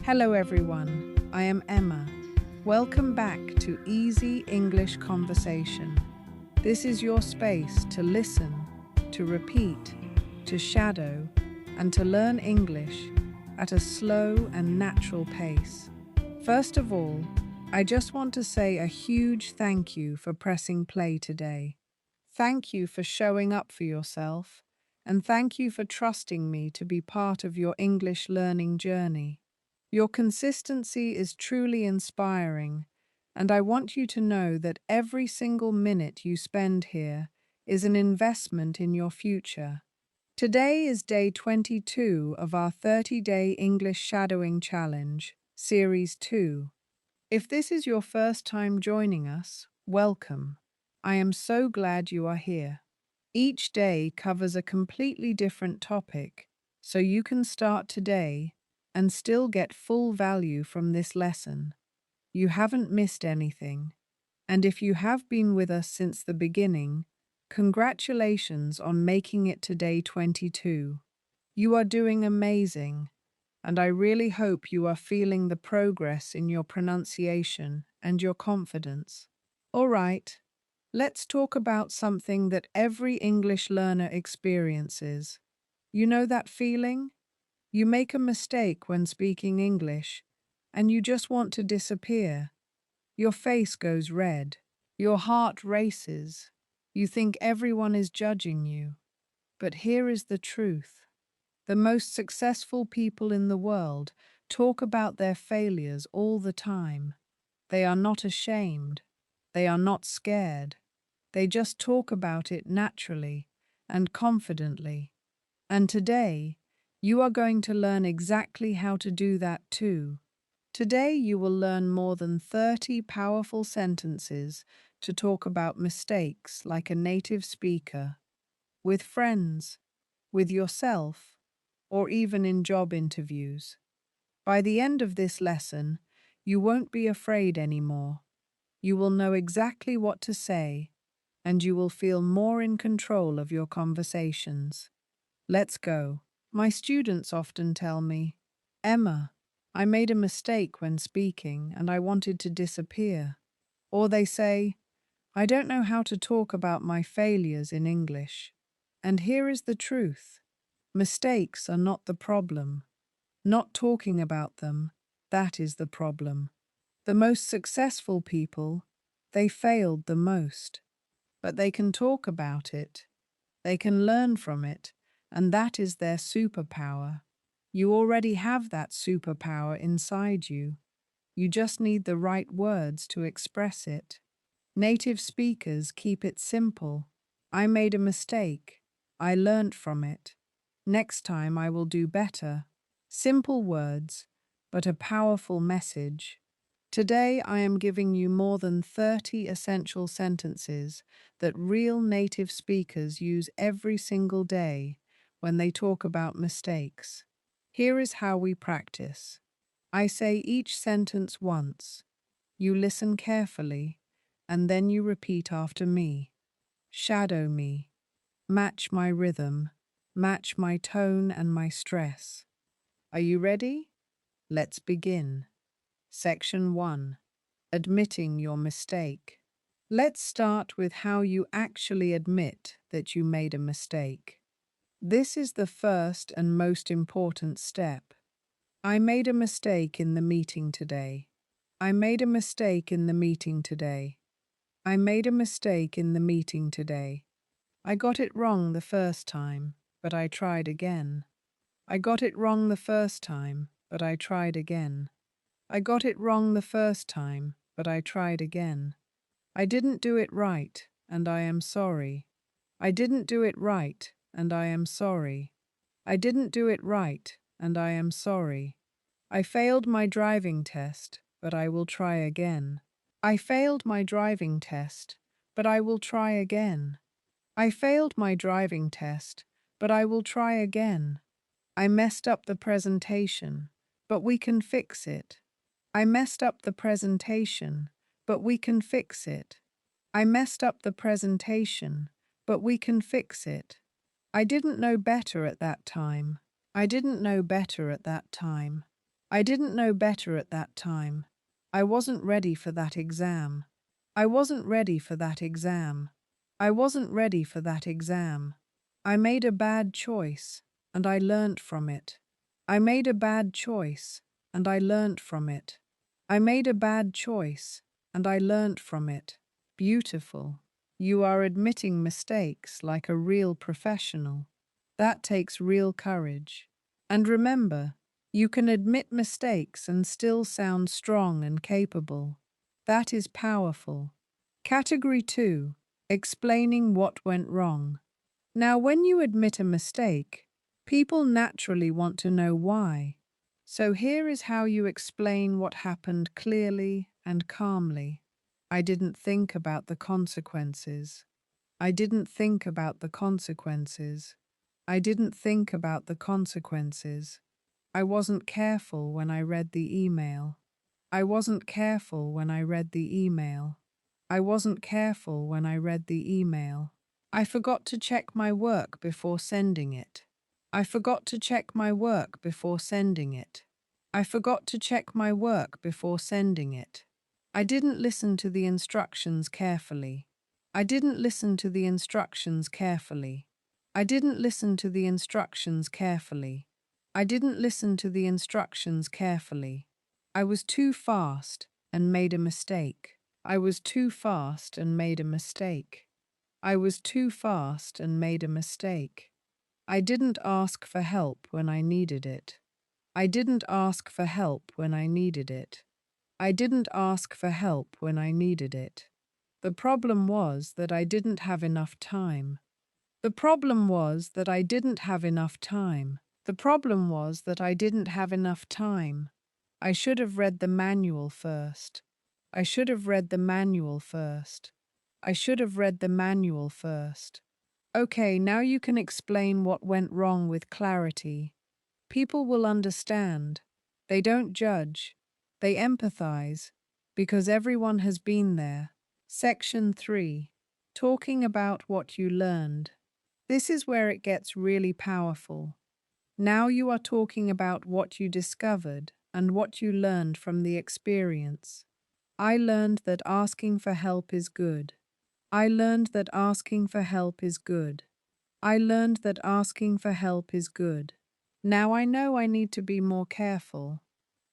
Hello everyone, I am Emma. Welcome back to Easy English Conversation. This is your space to listen, to repeat, to shadow, and to learn English at a slow and natural pace. First of all, I just want to say a huge thank you for pressing play today. Thank you for showing up for yourself, and thank you for trusting me to be part of your English learning journey. Your consistency is truly inspiring, and I want you to know that every single minute you spend here is an investment in your future. Today is day 22 of our 30-day English Shadowing Challenge, Series 2. If this is your first time joining us, welcome. I am so glad you are here. Each day covers a completely different topic, so you can start today and still get full value from this lesson. You haven't missed anything, and if you have been with us since the beginning, congratulations on making it to day 22. You are doing amazing, and I really hope you are feeling the progress in your pronunciation and your confidence. All right, let's talk about something that every English learner experiences. You know that feeling? You make a mistake when speaking English, and you just want to disappear. Your face goes red. Your heart races. You think everyone is judging you. But here is the truth. The most successful people in the world talk about their failures all the time. They are not ashamed. They are not scared. They just talk about it naturally and confidently. And today, you are going to learn exactly how to do that too. Today, you will learn more than 30 powerful sentences to talk about mistakes like a native speaker, with friends, with yourself, or even in job interviews. By the end of this lesson, you won't be afraid anymore. You will know exactly what to say, and you will feel more in control of your conversations. Let's go. My students often tell me, Emma, I made a mistake when speaking and I wanted to disappear. Or they say, I don't know how to talk about my failures in English. And here is the truth. Mistakes are not the problem. Not talking about them, that is the problem. The most successful people, they failed the most. But they can talk about it. They can learn from it, and that is their superpower. You already have that superpower inside you. You just need the right words to express it. Native speakers keep it simple. I made a mistake. I learnt from it. Next time I will do better. Simple words, but a powerful message. Today I am giving you more than 30 essential sentences that real native speakers use every single day when they talk about mistakes. Here is how we practice. I say each sentence once. You listen carefully, and then you repeat after me. Shadow me. Match my rhythm. Match my tone and my stress. Are you ready? Let's begin. Section 1. Admitting your mistake. Let's start with how you actually admit that you made a mistake. This is the first and most important step. I made a mistake in the meeting today. I made a mistake in the meeting today. I made a mistake in the meeting today. I got it wrong the first time, but I tried again. I got it wrong the first time, but I tried again. I got it wrong the first time, but I tried again. I didn't do it right, and I am sorry. I didn't do it right, and I am sorry. I didn't do it right, and I am sorry. I failed my driving test, but I will try again. I failed my driving test, but I will try again. I failed my driving test, but I will try again. I messed up the presentation, but we can fix it. I messed up the presentation, but we can fix it. I messed up the presentation, but we can fix it. I didn't know better at that time. I didn't know better at that time. I didn't know better at that time. I wasn't ready for that exam. I wasn't ready for that exam. I wasn't ready for that exam. I made a bad choice, and I learnt from it. I made a bad choice, and I learnt from it. I made a bad choice, and I learnt from it. Beautiful. You are admitting mistakes like a real professional. That takes real courage. And remember, you can admit mistakes and still sound strong and capable. That is powerful. Category 2. Explaining what went wrong. Now, when you admit a mistake, people naturally want to know why. So here is how you explain what happened clearly and calmly. I didn't think about the consequences. I didn't think about the consequences. I didn't think about the consequences. I wasn't careful when I read the email. I wasn't careful when I read the email. I wasn't careful when I read the email. I forgot to check my work before sending it. I forgot to check my work before sending it. I forgot to check my work before sending it. I didn't listen to the instructions carefully. I didn't listen to the instructions carefully. I didn't listen to the instructions carefully. I didn't listen to the instructions carefully. I was too fast and made a mistake. I was too fast and made a mistake. I was too fast and made a mistake. I didn't ask for help when I needed it. I didn't ask for help when I needed it. I didn't ask for help when I needed it. The problem was that I didn't have enough time. The problem was that I didn't have enough time. The problem was that I didn't have enough time. I should have read the manual first. I should have read the manual first. I should have read the manual first. Okay, now you can explain what went wrong with clarity. People will understand. They don't judge. They empathize, because everyone has been there. Section 3. Talking about what you learned. This is where it gets really powerful. Now you are talking about what you discovered and what you learned from the experience. I learned that asking for help is good. I learned that asking for help is good. I learned that asking for help is good. Now I know I need to be more careful.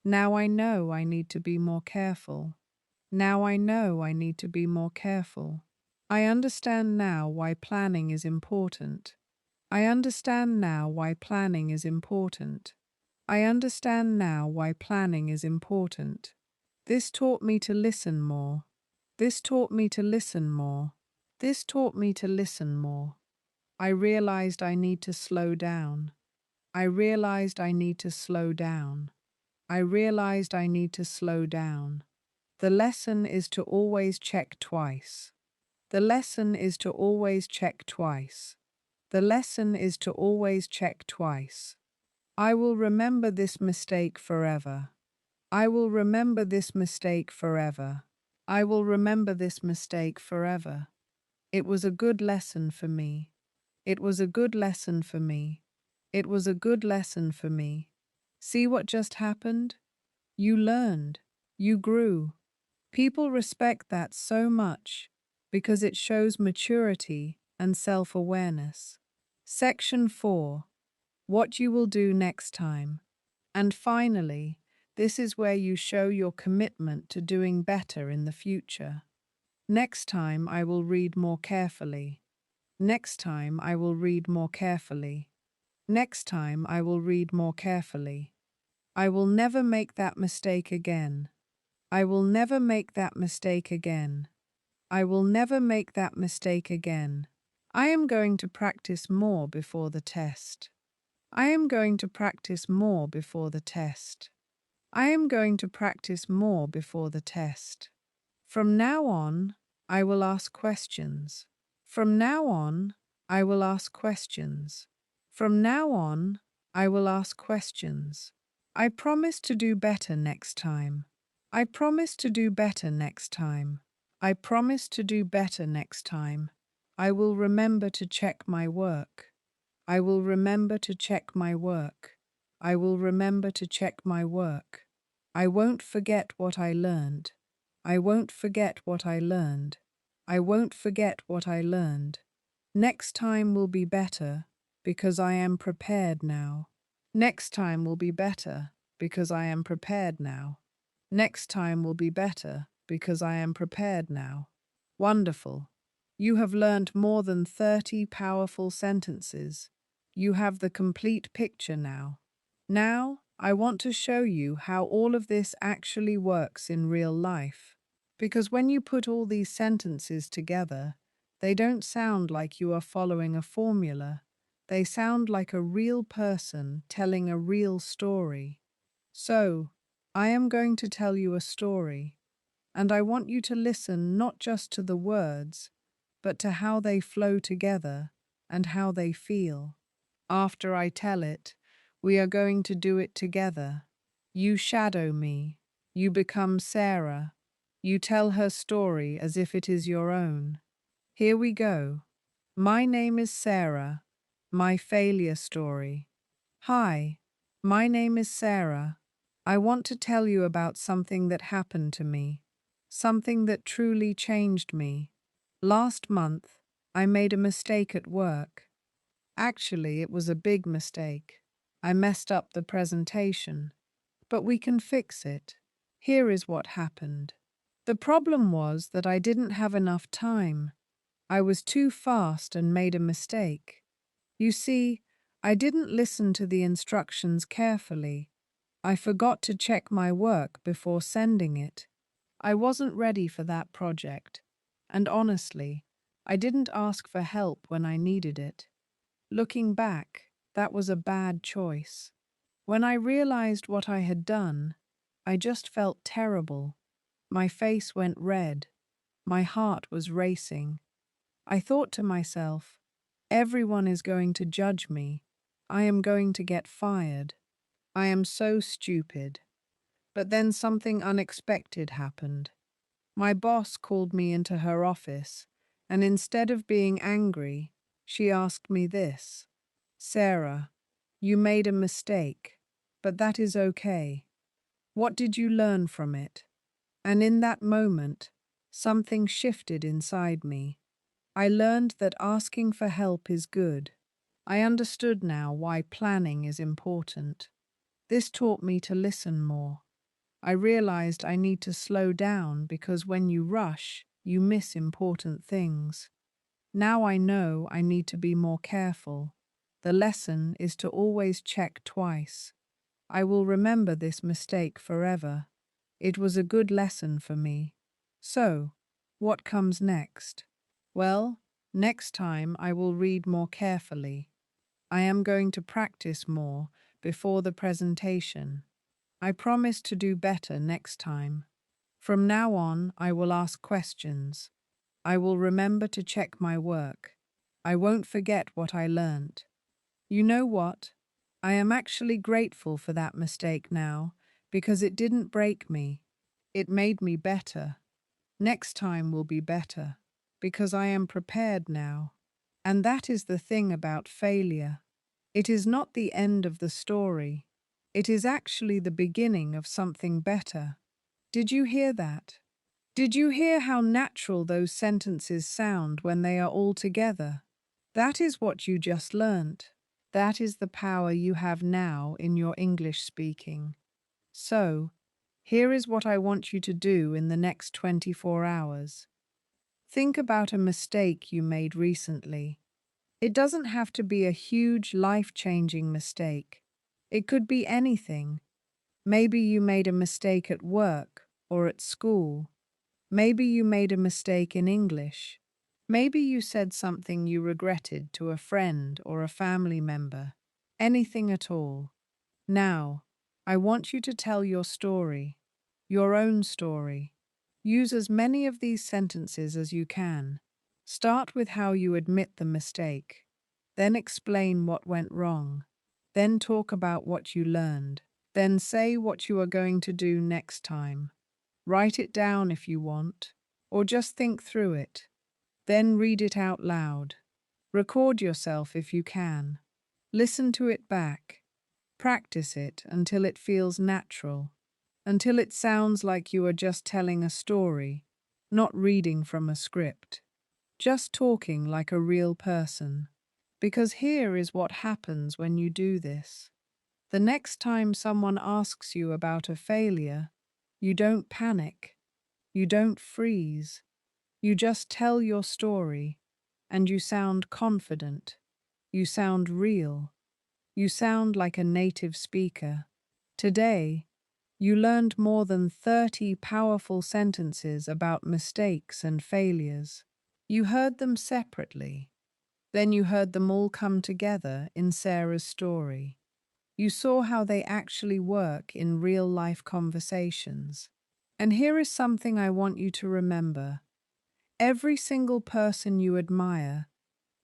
Now I know I need to be more careful. Now I know I need to be more careful. I understand now why planning is important. I understand now why planning is important. I understand now why planning is important. This taught me to listen more. This taught me to listen more. This taught me to listen more. I realized I need to slow down. I realized I need to slow down. I realized I need to slow down. The lesson is to always check twice. The lesson is to always check twice. The lesson is to always check twice. I will remember this mistake forever. I will remember this mistake forever. I will remember this mistake forever. It was a good lesson for me. It was a good lesson for me. It was a good lesson for me. See what just happened? You learned. You grew. People respect that so much because it shows maturity and self-awareness. Section 4. What you will do next time. And finally, this is where you show your commitment to doing better in the future. Next time I will read more carefully. Next time I will read more carefully. Next time I will read more carefully. I will never make that mistake again. I will never make that mistake again. I will never make that mistake again. I am going to practice more before the test. I am going to practice more before the test. I am going to practice more before the test. From now on, I will ask questions. From now on, I will ask questions. From now on, I will ask questions. I promise to do better next time. I promise to do better next time. I promise to do better next time. I will remember to check my work. I will remember to check my work. I will remember to check my work. I won't forget what I learned. I won't forget what I learned. I won't forget what I learned. Next time will be better because I am prepared now. Next time will be better because I am prepared now. Next time will be better because I am prepared now. Wonderful. You have learned more than 30 powerful sentences. You have the complete picture now. Now, I want to show you how all of this actually works in real life. Because when you put all these sentences together, they don't sound like you are following a formula. They sound like a real person telling a real story. So, I am going to tell you a story, and I want you to listen not just to the words, but to how they flow together and how they feel. After I tell it, we are going to do it together. You shadow me. You become Sarah. You tell her story as if it is your own. Here we go. My name is Sarah. My failure story. Hi, my name is Sarah. I want to tell you about something that happened to me. Something that truly changed me. Last month, I made a mistake at work. Actually, it was a big mistake. I messed up the presentation, but we can fix it. Here is what happened. The problem was that I didn't have enough time. I was too fast and made a mistake. You see, I didn't listen to the instructions carefully. I forgot to check my work before sending it. I wasn't ready for that project. And honestly, I didn't ask for help when I needed it. Looking back, that was a bad choice. When I realized what I had done, I just felt terrible. My face went red. My heart was racing. I thought to myself, everyone is going to judge me. I am going to get fired. I am so stupid. But then something unexpected happened. My boss called me into her office, and instead of being angry, she asked me this: Sarah, you made a mistake, but that is okay. What did you learn from it? And in that moment, something shifted inside me. I learned that asking for help is good. I understood now why planning is important. This taught me to listen more. I realized I need to slow down because when you rush, you miss important things. Now I know I need to be more careful. The lesson is to always check twice. I will remember this mistake forever. It was a good lesson for me. So, what comes next? Well, next time I will read more carefully. I am going to practice more before the presentation. I promise to do better next time. From now on, I will ask questions. I will remember to check my work. I won't forget what I learnt. You know what? I am actually grateful for that mistake now because it didn't break me. It made me better. Next time will be better because I am prepared now. And that is the thing about failure. It is not the end of the story. It is actually the beginning of something better. Did you hear that? Did you hear how natural those sentences sound when they are all together? That is what you just learnt. That is the power you have now in your English speaking. So, here is what I want you to do in the next 24 hours. Think about a mistake you made recently. It doesn't have to be a huge, life-changing mistake. It could be anything. Maybe you made a mistake at work or at school. Maybe you made a mistake in English. Maybe you said something you regretted to a friend or a family member. Anything at all. Now, I want you to tell your story, your own story. Use as many of these sentences as you can. Start with how you admit the mistake. Then explain what went wrong. Then talk about what you learned. Then say what you are going to do next time. Write it down if you want, or just think through it. Then read it out loud. Record yourself if you can. Listen to it back. Practice it until it feels natural, until it sounds like you are just telling a story, not reading from a script, just talking like a real person. Because here is what happens when you do this. The next time someone asks you about a failure, you don't panic, you don't freeze, you just tell your story, and you sound confident, you sound real, you sound like a native speaker. Today, you learned more than 30 powerful sentences about mistakes and failures. You heard them separately, then you heard them all come together in Sarah's story. You saw how they actually work in real-life conversations. And here is something I want you to remember. Every single person you admire,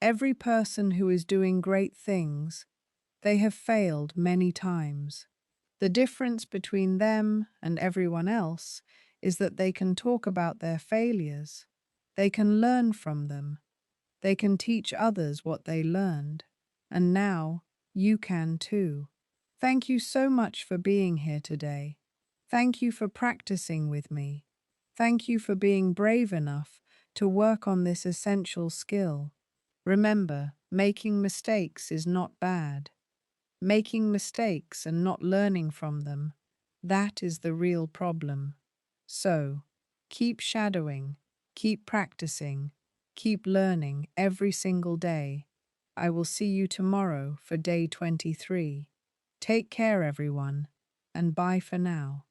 every person who is doing great things, they have failed many times. The difference between them and everyone else is that they can talk about their failures. They can learn from them. They can teach others what they learned. And now you can too. Thank you so much for being here today. Thank you for practicing with me. Thank you for being brave enough to work on this essential skill. Remember, making mistakes is not bad. Making mistakes and not learning from them, that is the real problem. So, keep shadowing, keep practicing, keep learning every single day. I will see you tomorrow for day 23. Take care, everyone, and bye for now.